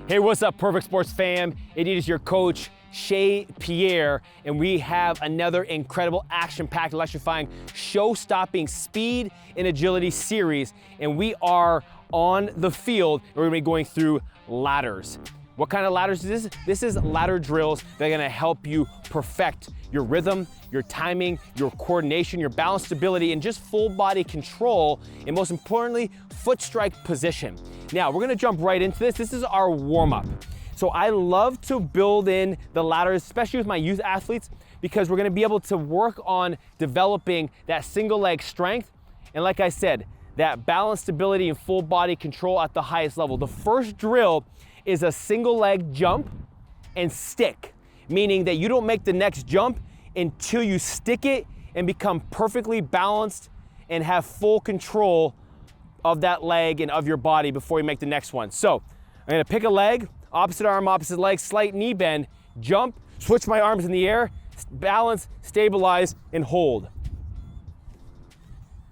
Hey, what's up, Perfect Sports fam? It is your coach, Shea, Pierre, and we have another incredible action-packed, electrifying, show-stopping speed and agility series, and we are on the field, and we're gonna be going through ladders. What kind of ladders is this? This is ladder drills that are gonna help you perfect your rhythm, your timing, your coordination, your balance, stability, and just full body control, and most importantly, foot strike position. Now, we're gonna jump right into this. This is our warm-up. So I love to build in the ladders, especially with my youth athletes, because we're gonna be able to work on developing that single leg strength, and like I said, that balance, stability, and full body control at the highest level. The first drill is a single leg jump and stick, meaning that you don't make the next jump until you stick it and become perfectly balanced and have full control of that leg and of your body before you make the next one. So I'm gonna pick a leg, opposite arm, opposite leg, slight knee bend, jump, switch my arms in the air, balance, stabilize, and hold.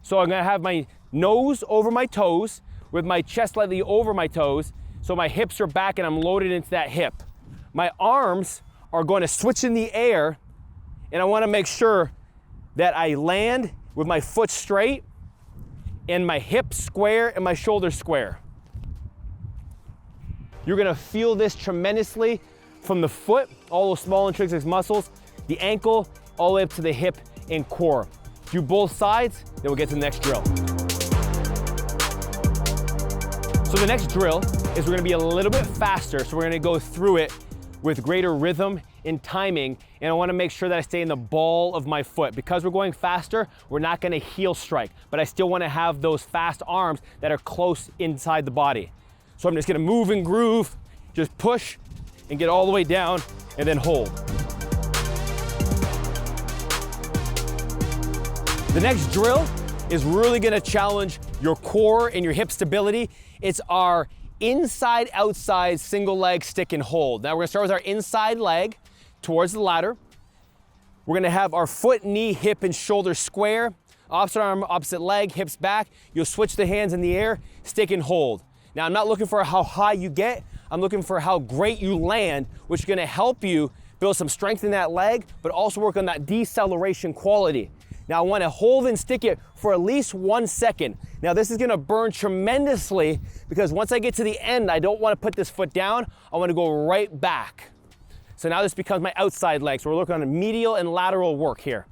So I'm gonna have my nose over my toes with my chest slightly over my toes, so my hips are back and I'm loaded into that hip. My arms are going to switch in the air, and I want to make sure that I land with my foot straight and my hips square and my shoulders square. You're going to feel this tremendously from the foot, all those small intrinsic muscles, the ankle, all the way up to the hip and core. Do both sides, then we'll get to the next drill. So the next drill is we're gonna be a little bit faster, so we're gonna go through it with greater rhythm and timing, and I wanna make sure that I stay in the ball of my foot. Because we're going faster, we're not gonna heel strike, but I still wanna have those fast arms that are close inside the body. So I'm just gonna move and groove, just push and get all the way down and then hold. The next drill is really gonna challenge your core and your hip stability. It's our inside outside single leg stick and hold. Now we're gonna start with our inside leg towards the ladder. We're gonna have our foot, knee, hip, and shoulder square. Opposite arm, opposite leg, hips back. You'll switch the hands in the air, stick and hold. Now I'm not looking for how high you get, I'm looking for how great you land, which is gonna help you build some strength in that leg, but also work on that deceleration quality. Now I wanna hold and stick it for at least 1 second. Now this is gonna burn tremendously because once I get to the end, I don't wanna put this foot down, I wanna go right back. So now this becomes my outside leg. So we're looking on a medial and lateral work here.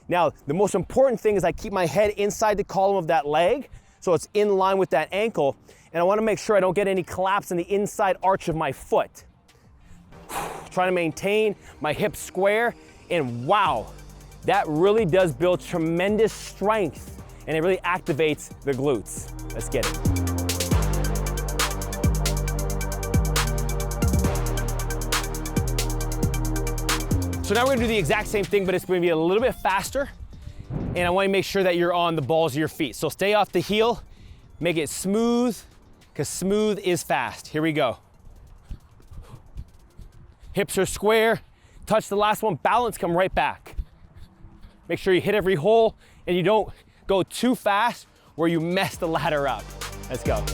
Now, the most important thing is I keep my head inside the column of that leg, so it's in line with that ankle, and I wanna make sure I don't get any collapse in the inside arch of my foot. Trying to maintain my hips square, and wow, that really does build tremendous strength, and it really activates the glutes. Let's get it. So now we're gonna do the exact same thing, but it's gonna be a little bit faster, and I wanna make sure that you're on the balls of your feet. So stay off the heel, make it smooth, because smooth is fast. Here we go. Hips are square, touch the last one, balance, come right back. Make sure you hit every hole and you don't go too fast where you mess the ladder up. Let's go.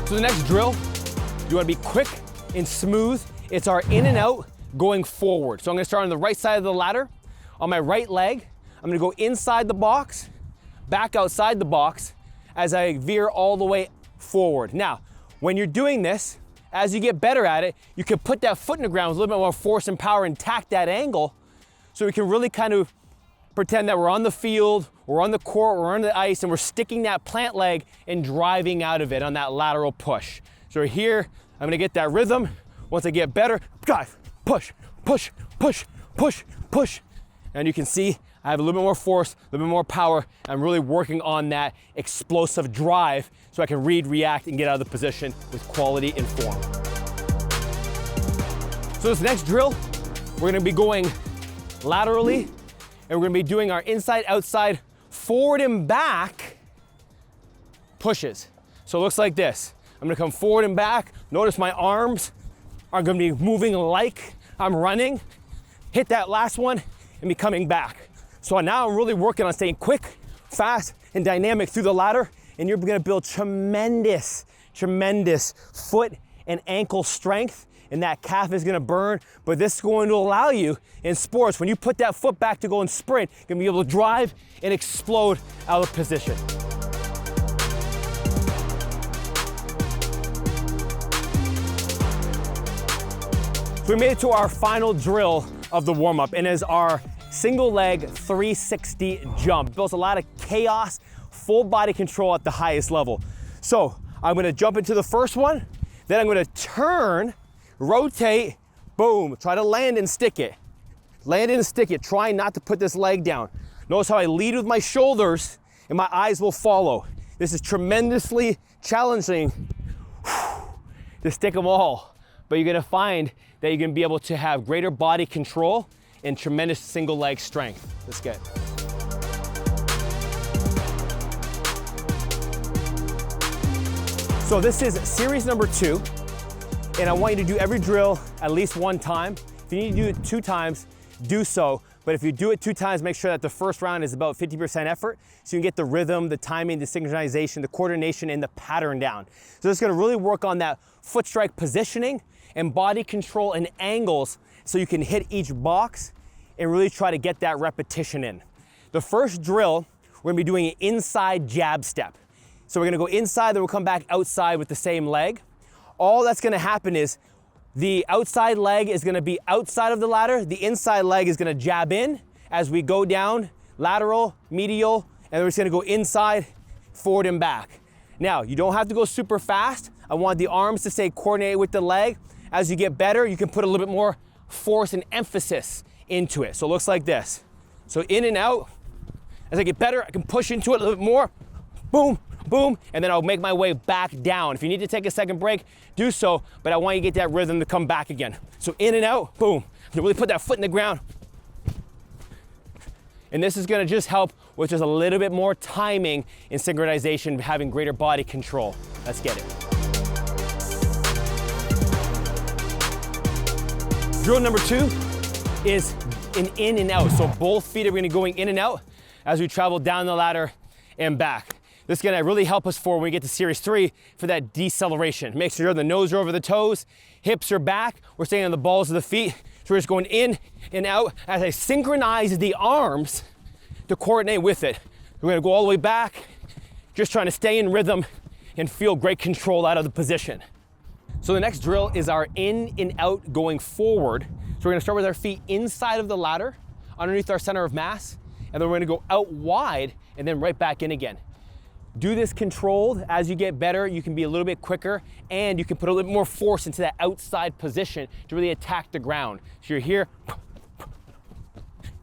So the next drill, you wanna be quick and smooth. It's our in and out going forward. So I'm gonna start on the right side of the ladder. On my right leg, I'm gonna go inside the box, back outside the box as I veer all the way forward. Now, when you're doing this, as you get better at it, you can put that foot in the ground with a little bit more force and power and tack that angle, so we can really kind of pretend that we're on the field, we're on the court, we're on the ice, and we're sticking that plant leg and driving out of it on that lateral push. So here, I'm gonna get that rhythm. Once I get better, drive, push, push, push, push, push. And you can see I have a little bit more force, a little bit more power. I'm really working on that explosive drive so I can read, react, and get out of the position with quality and form. So this next drill, we're gonna be going laterally, and we're gonna be doing our inside, outside, forward and back pushes. So it looks like this. I'm gonna come forward and back. Notice my arms are gonna be moving like I'm running. Hit that last one and be coming back. So now I'm really working on staying quick, fast, and dynamic through the ladder and you're gonna build tremendous foot and ankle strength, and that calf is gonna burn, but this is going to allow you in sports, when you put that foot back to go and sprint, you're gonna be able to drive and explode out of position. So we made it to our final drill of the warm-up, and is our single leg 360 jump. It builds a lot of chaos, full body control at the highest level. So I'm gonna jump into the first one, then I'm gonna turn, rotate, boom, try to land and stick it. Land and stick it, trying not to put this leg down. Notice how I lead with my shoulders and my eyes will follow. This is tremendously challenging to stick them all, but you're gonna find that you're gonna be able to have greater body control and tremendous single leg strength. Let's get it. So this is series number 2, and I want you to do every drill at least 1 time. If you need to do it 2 times, do so. But if you do it 2 times, make sure that the first round is about 50% effort, so you can get the rhythm, the timing, the synchronization, the coordination, and the pattern down. So it's gonna really work on that foot strike positioning and body control and angles, so you can hit each box and really try to get that repetition in. The first drill, we're gonna be doing an inside jab step. So we're gonna go inside, then we'll come back outside with the same leg. All that's gonna happen is the outside leg is gonna be outside of the ladder, the inside leg is gonna jab in as we go down, lateral, medial, and we're just gonna go inside, forward and back. Now, you don't have to go super fast. I want the arms to stay coordinated with the leg. As you get better, you can put a little bit more force and emphasis into it. So it looks like this. So in and out. As I get better, I can push into it a little bit more. Boom, boom, and then I'll make my way back down. If you need to take a second break, do so, but I want you to get that rhythm to come back again. So in and out, boom. You really put that foot in the ground. And this is gonna just help with just a little bit more timing and synchronization, having greater body control. Let's get it. Drill number 2 is an in and out. So both feet are gonna be going in and out as we travel down the ladder and back. This is gonna really help us for when we get to series 3 for that deceleration. Make sure the nose are over the toes, hips are back, we're staying on the balls of the feet. So we're just going in and out as I synchronize the arms to coordinate with it. We're gonna go all the way back, just trying to stay in rhythm and feel great control out of the position. So the next drill is our in and out going forward. So we're gonna start with our feet inside of the ladder, underneath our center of mass, and then we're gonna go out wide and then right back in again. Do this controlled. As you get better, you can be a little bit quicker and you can put a little bit more force into that outside position to really attack the ground. So you're here,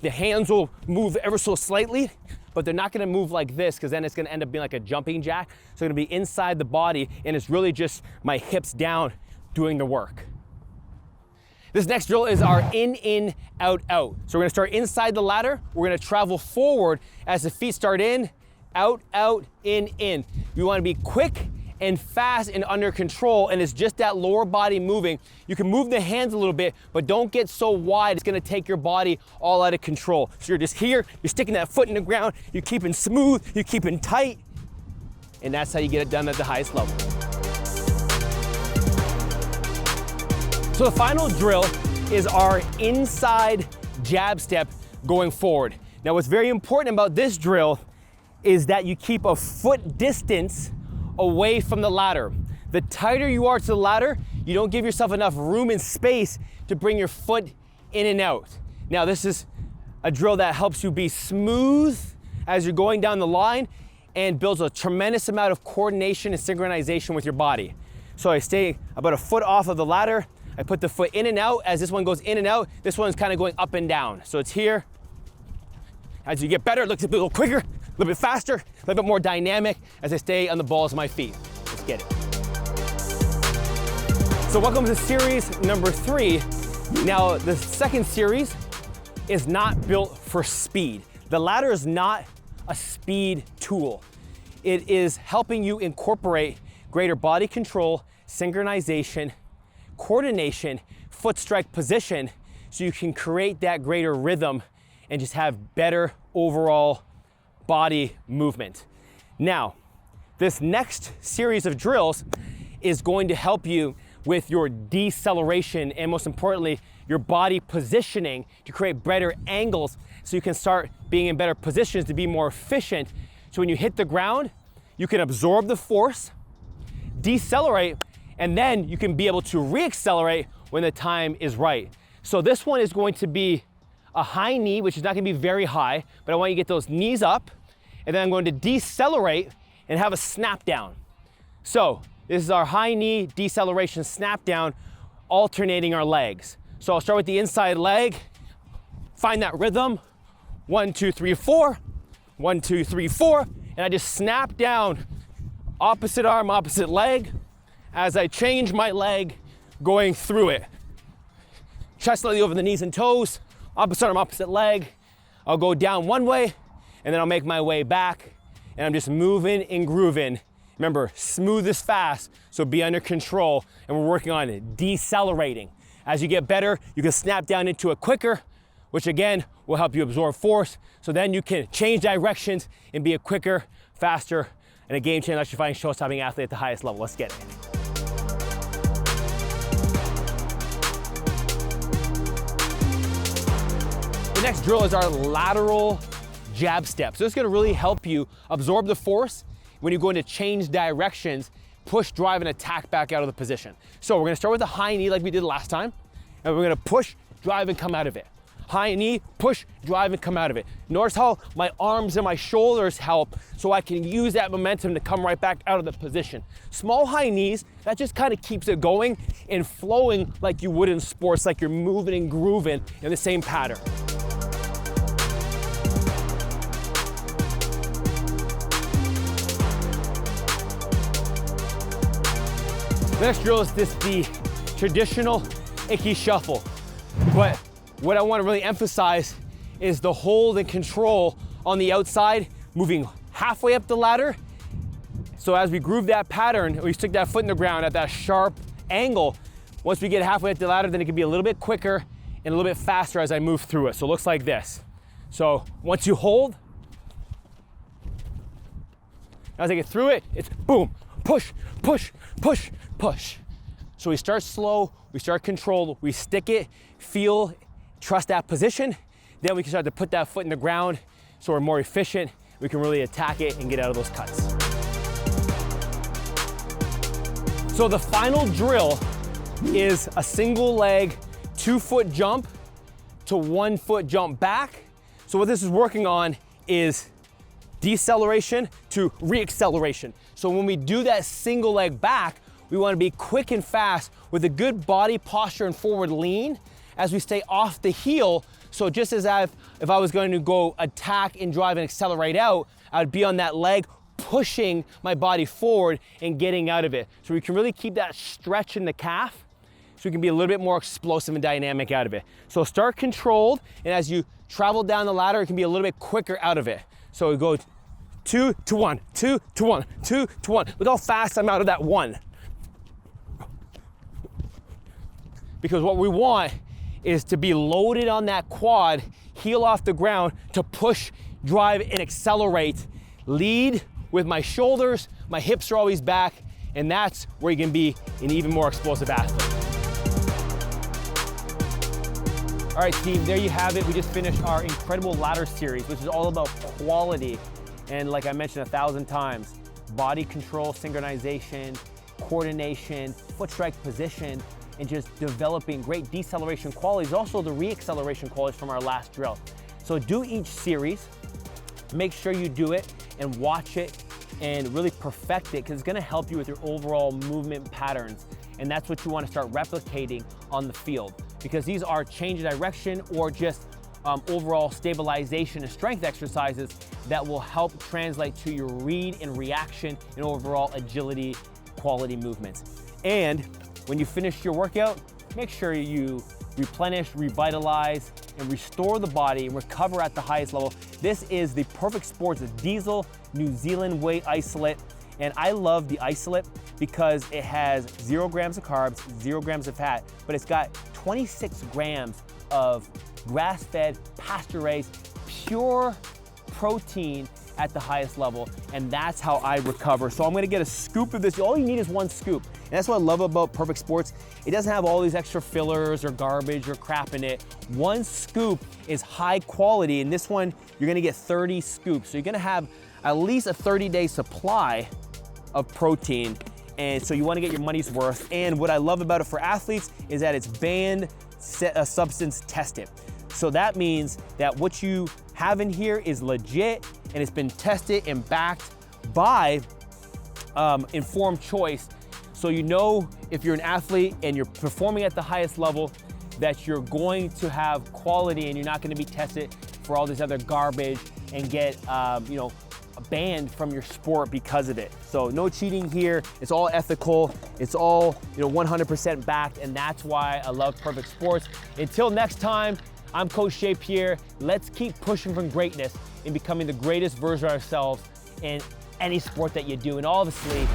the hands will move ever so slightly, but they're not gonna move like this because then it's gonna end up being like a jumping jack. So it's gonna be inside the body and it's really just my hips down doing the work. This next drill is our in, out, out. So we're gonna start inside the ladder. We're gonna travel forward as the feet start in, out, in. You wanna be quick and fast and under control, and it's just that lower body moving. You can move the hands a little bit, but don't get so wide. It's gonna take your body all out of control. So you're just here, you're sticking that foot in the ground, you're keeping smooth, you're keeping tight, and that's how you get it done at the highest level. So the final drill is our inside jab step going forward. Now what's very important about this drill is that you keep a foot distance away from the ladder. The tighter you are to the ladder, you don't give yourself enough room and space to bring your foot in and out. Now this is a drill that helps you be smooth as you're going down the line and builds a tremendous amount of coordination and synchronization with your body. So I stay about a foot off of the ladder, I put the foot in and out. As this one goes in and out, this one's kind of going up and down. So it's here. As you get better, it looks a little quicker, a little bit faster, a little bit more dynamic as I stay on the balls of my feet. Let's get it. So welcome to series number 3. Now, the second series is not built for speed. The ladder is not a speed tool. It is helping you incorporate greater body control, synchronization, coordination, foot strike position, so you can create that greater rhythm and just have better overall body movement. Now, This next series of drills is going to help you with your deceleration and, most importantly, your body positioning to create better angles so you can start being in better positions to be more efficient. So when you hit the ground, you can absorb the force, decelerate, and then you can be able to reaccelerate when the time is right. So this one is going to be a high knee, which is not gonna be very high, but I want you to get those knees up, and then I'm going to decelerate and have a snap down. So this is our high knee deceleration snap down, alternating our legs. So I'll start with the inside leg, find that rhythm, 1, 2, 3, 4, 1, 2, 3, 4, and I just snap down, opposite arm, opposite leg, as I change my leg going through it. Chest slightly over the knees and toes, opposite arm, opposite leg. I'll go down one way, and then I'll make my way back, and I'm just moving and grooving. Remember, smooth is fast, so be under control, and we're working on decelerating. As you get better, you can snap down into it quicker, which again, will help you absorb force, so then you can change directions and be a quicker, faster, and a game-changing, electrifying, show-stopping athlete at the highest level. Let's get it. The next drill is our lateral jab step. So this is gonna really help you absorb the force when you're going to change directions, push, drive, and attack back out of the position. So we're gonna start with the high knee like we did last time, and we're gonna push, drive, and come out of it. High knee, push, drive, and come out of it. Notice how my arms and my shoulders help so I can use that momentum to come right back out of the position. Small high knees, that just kind of keeps it going and flowing like you would in sports, like you're moving and grooving in the same pattern. The next drill is the traditional icky shuffle. But what I want to really emphasize is the hold and control on the outside, moving halfway up the ladder. So as we groove that pattern, we stick that foot in the ground at that sharp angle. Once we get halfway up the ladder, then it can be a little bit quicker and a little bit faster as I move through it. So it looks like this. So once you hold, as I get through it, it's boom, push, push, push, push. So we start slow, we start controlled, we stick it, feel, trust that position. Then we can start to put that foot in the ground so we're more efficient. We can really attack it and get out of those cuts. So the final drill is a single leg 2-foot jump to 1-foot jump back. So what this is working on is deceleration to reacceleration. So when we do that single leg back, we want to be quick and fast with a good body posture and forward lean as we stay off the heel. So just as if I was going to go attack and drive and accelerate out, I would be on that leg pushing my body forward and getting out of it. So we can really keep that stretch in the calf so we can be a little bit more explosive and dynamic out of it. So start controlled, and as you travel down the ladder, it can be a little bit quicker out of it. So we go 2 to 1, 2 to 1, 2 to 1. Look how fast I'm out of that 1. Because what we want is to be loaded on that quad, heel off the ground, to push, drive, and accelerate. Lead with my shoulders, my hips are always back, and that's where you can be an even more explosive athlete. All right, team, there you have it. We just finished our incredible ladder series, which is all about quality. And like I mentioned 1,000 times, body control, synchronization, coordination, foot strike position, and just developing great deceleration qualities, also the reacceleration qualities from our last drill. So do each series, make sure you do it and watch it and really perfect it, because it's gonna help you with your overall movement patterns. And that's what you wanna start replicating on the field, because these are change of direction or just overall stabilization and strength exercises that will help translate to your read and reaction and overall agility quality movements. And when you finish your workout, make sure you replenish, revitalize, and restore the body and recover at the highest level. This is the Perfect Sports Diesel New Zealand Whey Isolate. And I love the isolate because it has 0 grams of carbs, 0 grams of fat, but it's got 26 grams of grass-fed, pasture-raised, pure protein at the highest level, and that's how I recover. So I'm gonna get a scoop of this. All you need is one scoop. And that's what I love about Perfect Sports. It doesn't have all these extra fillers or garbage or crap in it. One scoop is high quality, and this one, you're gonna get 30 scoops. So you're gonna have at least a 30-day supply of protein. And so you wanna get your money's worth. And what I love about it for athletes is that it's banned substance tested. So that means that what you have in here is legit, and it's been tested and backed by informed choice. So you know if you're an athlete and you're performing at the highest level, that you're going to have quality and you're not gonna be tested for all this other garbage and get banned from your sport because of it. So no cheating here. It's all ethical. It's all 100% backed, and that's why I love Perfect Sports. Until next time, I'm Coach Shea Pierre. Let's keep pushing from greatness and becoming the greatest version of ourselves in any sport that you do. And obviously,